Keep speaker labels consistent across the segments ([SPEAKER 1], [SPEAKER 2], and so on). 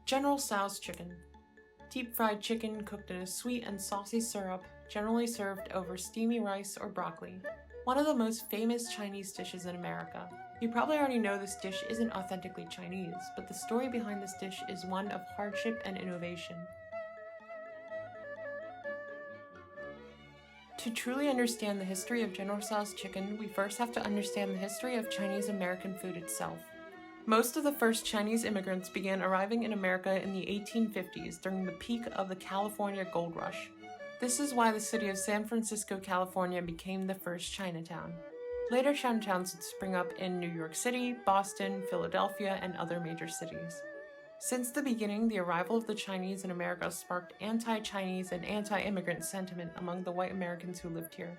[SPEAKER 1] General Tso's chicken. Deep-fried chicken cooked in a sweet and saucy syrup, generally served over steamy rice or broccoli. One of the most famous Chinese dishes in America. You probably already know this dish isn't authentically Chinese, but the story behind this dish is one of hardship and innovation. To truly understand the history of General Tso's chicken, we first have to understand the history of Chinese American food itself. Most of the first Chinese immigrants began arriving in America in the 1850s during the peak of the California Gold Rush. This is why the city of San Francisco, California became the first Chinatown. Later Chinatowns would spring up in New York City, Boston, Philadelphia, and other major cities. Since the beginning, the arrival of the Chinese in America sparked anti-Chinese and anti-immigrant sentiment among the white Americans who lived here.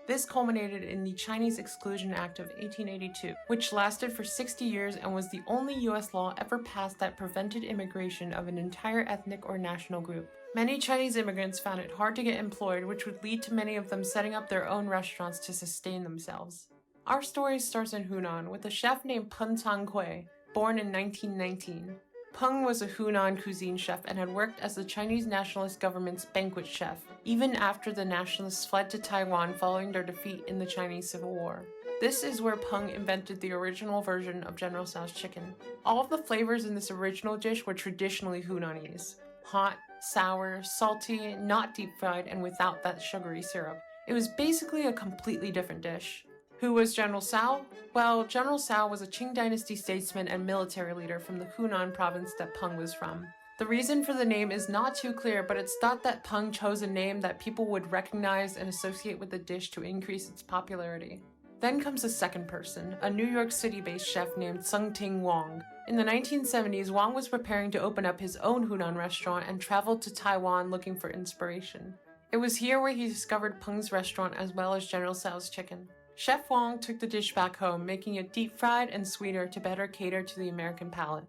[SPEAKER 1] This culminated in the Chinese Exclusion Act of 1882, which lasted for 60 years and was the only U.S. law ever passed that prevented immigration of an entire ethnic or national group. Many Chinese immigrants found it hard to get employed, which would lead to many of them setting up their own restaurants to sustain themselves. Our story starts in Hunan with a chef named Peng Kui, born in 1919. Peng was a Hunan cuisine chef and had worked as the Chinese nationalist government's banquet chef, even after the nationalists fled to Taiwan following their defeat in the Chinese Civil War. This is where Peng invented the original version of General Tso's chicken. All of the flavors in this original dish were traditionally Hunanese: hot, sour, salty, not deep-fried, and without that sugary syrup. It was basically a completely different dish. Who was General Tso? Well, General Tso was a Qing dynasty statesman and military leader from the Hunan province that Peng was from. The reason for the name is not too clear, but it's thought that Peng chose a name that people would recognize and associate with the dish to increase its popularity. Then comes a second person, a New York City-based chef named Wong. In the 1970s, Wong was preparing to open up his own Hunan restaurant and traveled to Taiwan looking for inspiration. It was here where he discovered Peng's restaurant as well as General Tso's chicken. Chef Wong took the dish back home, making it deep-fried and sweeter to better cater to the American palate.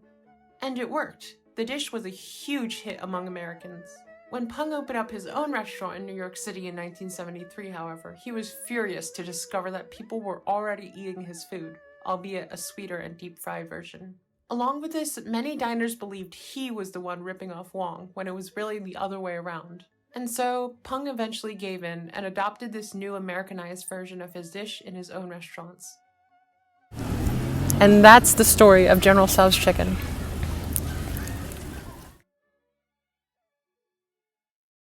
[SPEAKER 1] And it worked. The dish was a huge hit among Americans. When Peng opened up his own restaurant in New York City in 1973, however, he was furious to discover that people were already eating his food, albeit a sweeter and deep-fried version. Along with this, many diners believed he was the one ripping off Wong, when it was really the other way around. And so, Peng eventually gave in and adopted this new Americanized version of his dish in his own restaurants. And that's the story of General Tso's chicken.